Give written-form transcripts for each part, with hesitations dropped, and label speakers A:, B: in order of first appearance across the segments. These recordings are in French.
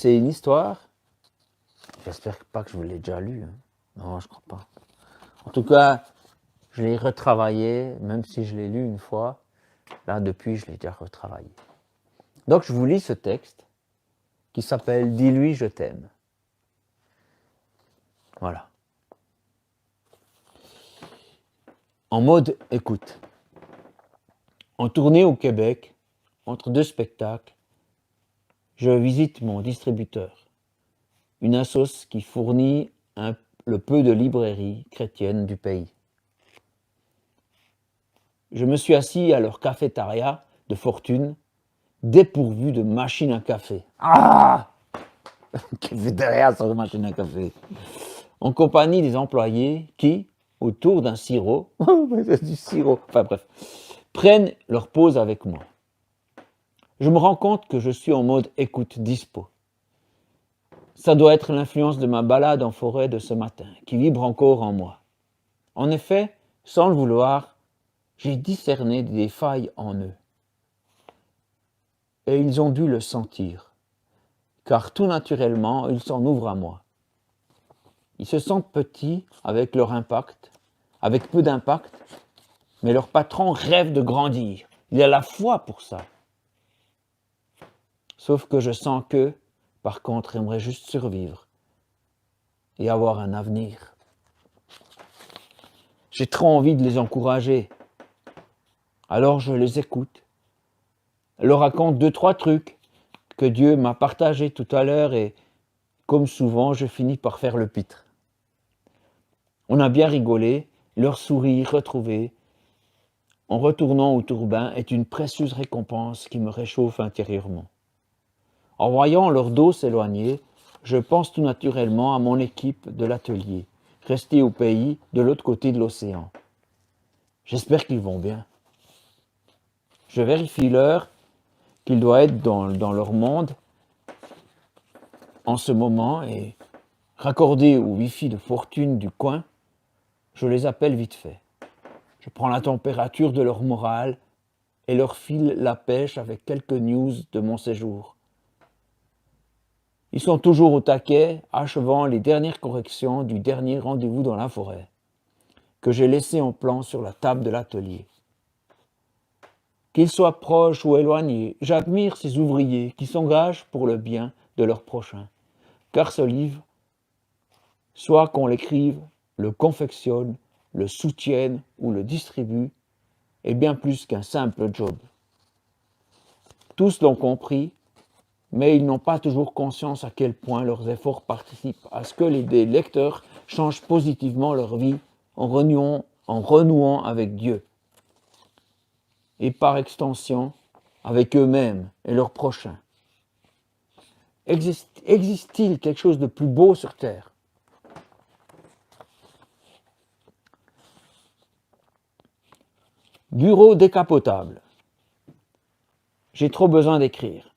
A: c'est une histoire. J'espère pas que je vous l'ai déjà lu. Hein. Non, je crois pas. En tout cas, je l'ai retravaillé, même si je l'ai lu une fois. Là, depuis, je l'ai déjà retravaillé. Donc, je vous lis ce texte qui s'appelle « Dis-lui, je t'aime ». Voilà. En mode écoute. En tournée au Québec, entre deux spectacles, je visite mon distributeur, une assoce qui fournit le peu de librairies chrétiennes du pays. Je me suis assis à leur cafétéria de fortune, dépourvu de machine à café. Ah! Cafétéria sans machine à café. En compagnie des employés qui, autour d'un sirop, du sirop, enfin bref, prennent leur pause avec moi. Je me rends compte que je suis en mode écoute dispo. Ça doit être l'influence de ma balade en forêt de ce matin, qui vibre encore en moi. En effet, sans le vouloir, j'ai discerné des failles en eux. Et ils ont dû le sentir, car tout naturellement, ils s'en ouvrent à moi. Ils se sentent petits avec leur impact, avec peu d'impact, mais leur patron rêve de grandir. Il a la foi pour ça. Sauf que je sens qu'eux, par contre, aimeraient juste survivre et avoir un avenir. J'ai trop envie de les encourager. Alors je les écoute. Je leur raconte 2-3 trucs que Dieu m'a partagés tout à l'heure et, comme souvent, je finis par faire le pitre. On a bien rigolé, leur sourire retrouvé en retournant au tourbin est une précieuse récompense qui me réchauffe intérieurement. En voyant leur dos s'éloigner, je pense tout naturellement à mon équipe de l'atelier, restée au pays de l'autre côté de l'océan. J'espère qu'ils vont bien. Je vérifie l'heure qu'ils doivent être dans leur monde en ce moment et, raccordés au Wi-Fi de fortune du coin, je les appelle vite fait. Je prends la température de leur morale et leur file la pêche avec quelques news de mon séjour. Ils sont toujours au taquet, achevant les dernières corrections du dernier rendez-vous dans la forêt, que j'ai laissé en plan sur la table de l'atelier. Qu'ils soient proches ou éloignés, j'admire ces ouvriers qui s'engagent pour le bien de leur prochain, car ce livre, soit qu'on l'écrive, le confectionne, le soutienne ou le distribue, est bien plus qu'un simple job. Tous l'ont compris, mais ils n'ont pas toujours conscience à quel point leurs efforts participent à ce que les lecteurs changent positivement leur vie en renouant avec Dieu. Et par extension, avec eux-mêmes et leurs prochains. Existe-t-il quelque chose de plus beau sur Terre? Bureau décapotable. J'ai trop besoin d'écrire.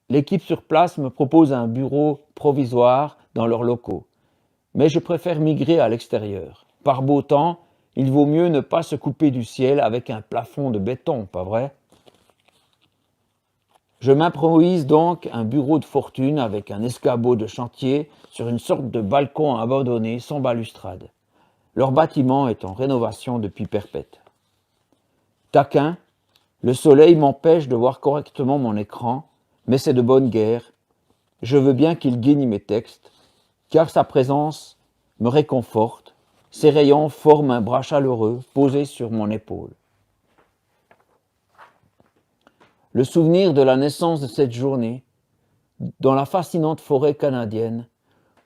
A: L'équipe sur place me propose un bureau provisoire dans leurs locaux, mais je préfère migrer à l'extérieur. Par beau temps, il vaut mieux ne pas se couper du ciel avec un plafond de béton, pas vrai? Je m'improvise donc un bureau de fortune avec un escabeau de chantier sur une sorte de balcon abandonné sans balustrade. Leur bâtiment est en rénovation depuis perpète. Taquin, le soleil m'empêche de voir correctement mon écran, mais c'est de bonne guerre. Je veux bien qu'il guigne mes textes, car sa présence me réconforte. Ses rayons forment un bras chaleureux posé sur mon épaule. Le souvenir de la naissance de cette journée, dans la fascinante forêt canadienne,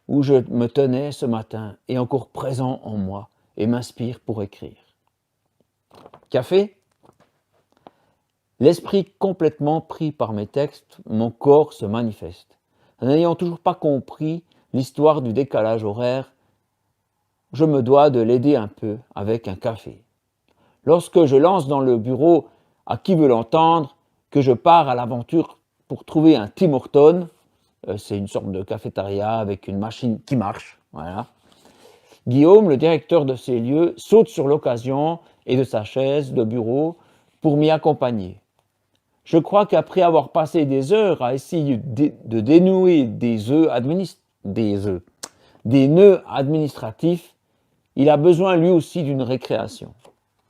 A: où je me tenais ce matin, est encore présent en moi et m'inspire pour écrire. Café? L'esprit complètement pris par mes textes, mon corps se manifeste. N'ayant toujours pas compris l'histoire du décalage horaire, je me dois de l'aider un peu avec un café. Lorsque je lance dans le bureau à qui veut l'entendre que je pars à l'aventure pour trouver un Tim Hortons, c'est une sorte de cafétéria avec une machine qui marche, voilà. Guillaume, le directeur de ces lieux, saute sur l'occasion et de sa chaise de bureau pour m'y accompagner. Je crois qu'après avoir passé des heures à essayer de dénouer des nœuds administratifs, il a besoin lui aussi d'une récréation.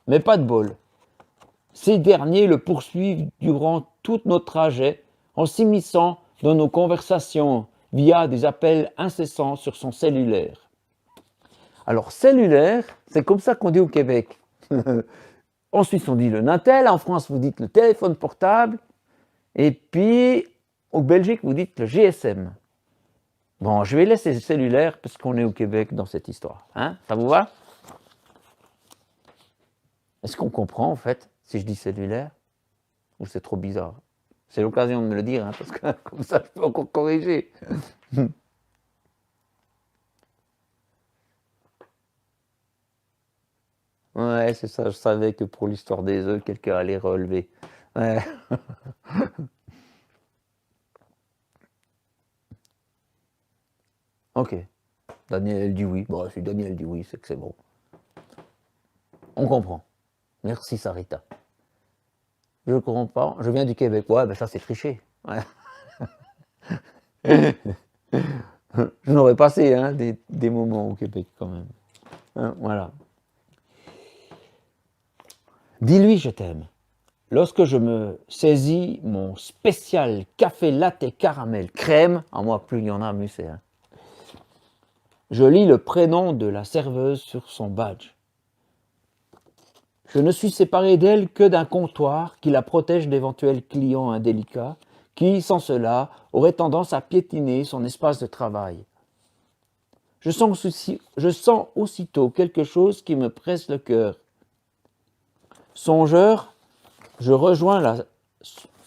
A: Mais pas de bol. Ces derniers le poursuivent durant tout notre trajet en s'immisçant dans nos conversations via des appels incessants sur son cellulaire. Alors, cellulaire, c'est comme ça qu'on dit au Québec. En Suisse, on dit le Natel, en France, vous dites le téléphone portable, et puis, au Belgique, vous dites le GSM. Bon, je vais laisser le cellulaire, parce qu'on est au Québec dans cette histoire. Hein? Ça vous va? Est-ce qu'on comprend, en fait, si je dis cellulaire? Ou c'est trop bizarre? C'est l'occasion de me le dire, hein, parce que comme ça, je peux encore corriger. Ouais, c'est ça, je savais que pour l'histoire des œufs, quelqu'un allait relever. Ouais. Ok. Daniel dit oui. Bon, si Daniel dit oui, c'est que c'est bon. On comprend. Merci, Sarita. Je comprends. Je viens du Québec. Ouais, ben ça, c'est triché. Ouais. Je n'aurais passé hein, des moments au Québec, quand même. Hein, voilà. Dis-lui, je t'aime. Lorsque je me saisis mon spécial café latte caramel crème, à moi plus il y en a, mieux c'est. Hein. Je lis le prénom de la serveuse sur son badge. Je ne suis séparé d'elle que d'un comptoir qui la protège d'éventuels clients indélicats qui, sans cela, auraient tendance à piétiner son espace de travail. Je sens aussitôt quelque chose qui me presse le cœur. Songeur, je rejoins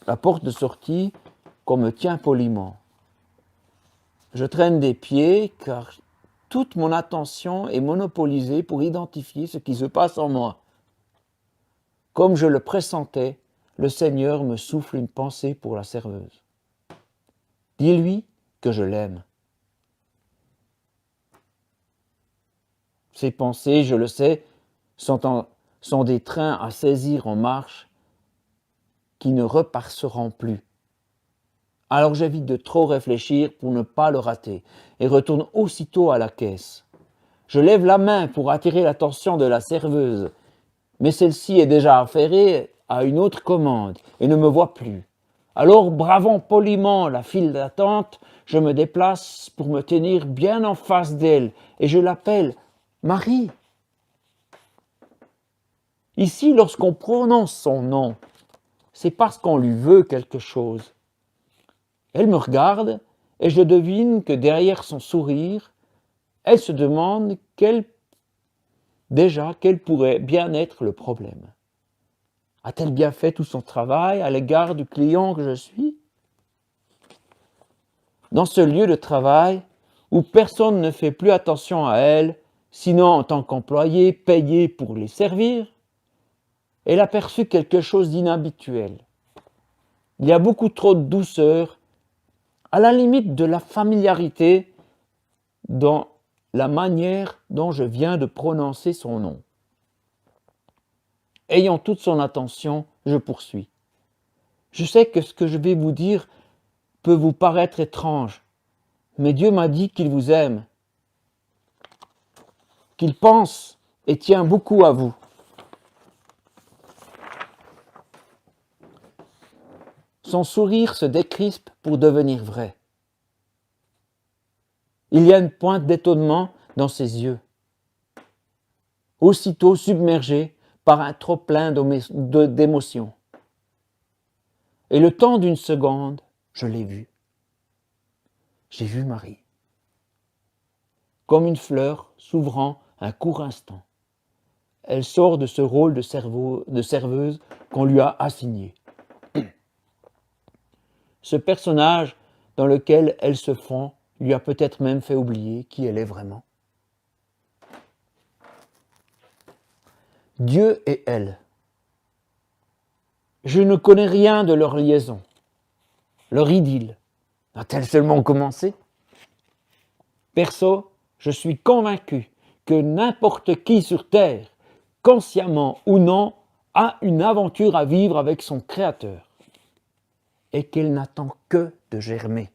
A: la porte de sortie qu'on me tient poliment. Je traîne des pieds car toute mon attention est monopolisée pour identifier ce qui se passe en moi. Comme je le pressentais, le Seigneur me souffle une pensée pour la serveuse. Dis-lui que je l'aime. Ces pensées, je le sais, sont des trains à saisir en marche qui ne repasseront plus. Alors j'évite de trop réfléchir pour ne pas le rater et retourne aussitôt à la caisse. Je lève la main pour attirer l'attention de la serveuse, mais celle-ci est déjà affairée à une autre commande et ne me voit plus. Alors, bravant poliment la file d'attente, je me déplace pour me tenir bien en face d'elle et je l'appelle Marie. Ici, lorsqu'on prononce son nom, c'est parce qu'on lui veut quelque chose. Elle me regarde et je devine que derrière son sourire, elle se demande quel pourrait bien être le problème. A-t-elle bien fait tout son travail à l'égard du client que je suis? Dans ce lieu de travail où personne ne fait plus attention à elle, sinon en tant qu'employé payé pour les servir, elle a perçu quelque chose d'inhabituel. Il y a beaucoup trop de douceur, à la limite de la familiarité, dans la manière dont je viens de prononcer son nom. Ayant toute son attention, je poursuis. Je sais que ce que je vais vous dire peut vous paraître étrange, mais Dieu m'a dit qu'il vous aime, qu'il pense et tient beaucoup à vous. Son sourire se décrispe pour devenir vrai. Il y a une pointe d'étonnement dans ses yeux. Aussitôt submergé par un trop-plein d'émotions. Et le temps d'une seconde, je l'ai vue. J'ai vu Marie. Comme une fleur s'ouvrant un court instant. Elle sort de ce rôle de serveuse qu'on lui a assigné. Ce personnage dans lequel elle se fond lui a peut-être même fait oublier qui elle est vraiment. Dieu et elle. Je ne connais rien de leur liaison, leur idylle. A-t-elle seulement commencé? Perso, je suis convaincu que n'importe qui sur Terre, consciemment ou non, a une aventure à vivre avec son Créateur. et qu'elle n'attend que de germer.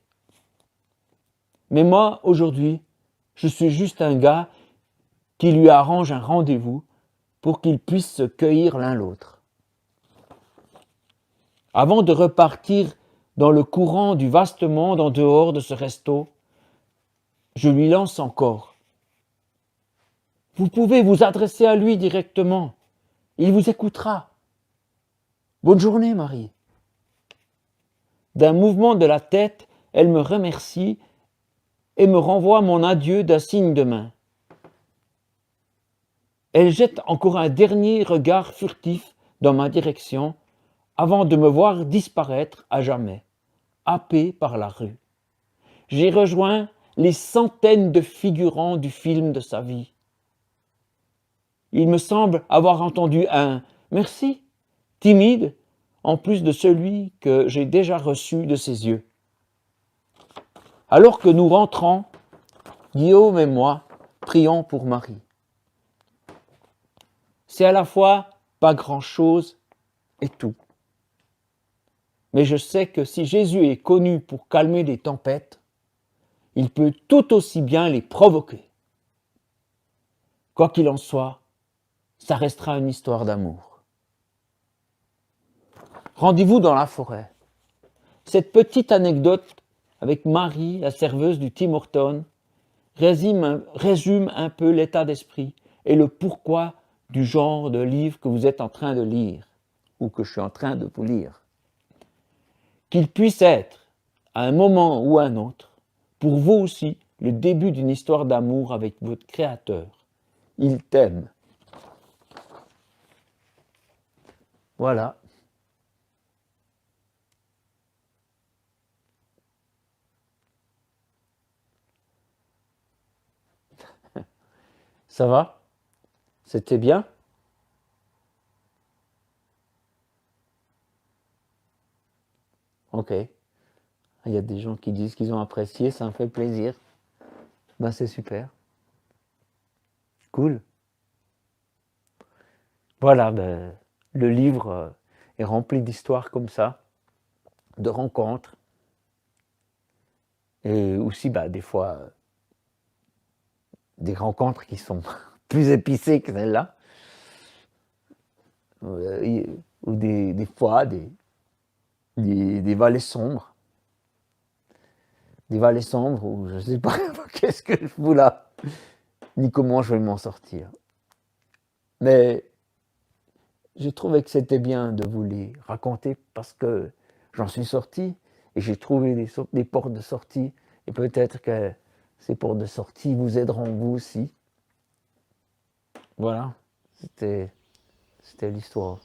A: Mais moi, aujourd'hui, je suis juste un gars qui lui arrange un rendez-vous pour qu'ils puissent se cueillir l'un l'autre. Avant de repartir dans le courant du vaste monde en dehors de ce resto, je lui lance encore. Vous pouvez vous adresser à lui directement. Il vous écoutera. Bonne journée, Marie. D'un mouvement de la tête, elle me remercie et me renvoie mon adieu d'un signe de main. Elle jette encore un dernier regard furtif dans ma direction avant de me voir disparaître à jamais, happé par la rue. J'ai rejoint les centaines de figurants du film de sa vie. Il me semble avoir entendu un « merci » timide, en plus de celui que j'ai déjà reçu de ses yeux. Alors que nous rentrons, Guillaume et moi prions pour Marie. C'est à la fois pas grand-chose et tout. Mais je sais que si Jésus est connu pour calmer les tempêtes, il peut tout aussi bien les provoquer. Quoi qu'il en soit, ça restera une histoire d'amour. Rendez-vous dans la forêt. Cette petite anecdote avec Marie, la serveuse du Tim Hortons, résume un peu l'état d'esprit et le pourquoi du genre de livre que vous êtes en train de lire ou que je suis en train de vous lire. Qu'il puisse être, à un moment ou à un autre, pour vous aussi, le début d'une histoire d'amour avec votre Créateur. Il t'aime. Voilà. Ça va? C'était bien? Ok. Il y a des gens qui disent qu'ils ont apprécié, ça me fait plaisir. Ben c'est super. Cool. Voilà, ben, le livre est rempli d'histoires comme ça, de rencontres. Et aussi, ben, des fois, des rencontres qui sont plus épicées que celle-là. Ou des fois, des vallées sombres. Des vallées sombres où je ne sais pas qu'est-ce que je fous là, ni comment je vais m'en sortir. Mais j'ai trouvé que c'était bien de vous les raconter parce que j'en suis sorti et j'ai trouvé des portes de sortie. Et peut-être que ces portes de sortie vous aideront vous aussi. Voilà, c'était l'histoire.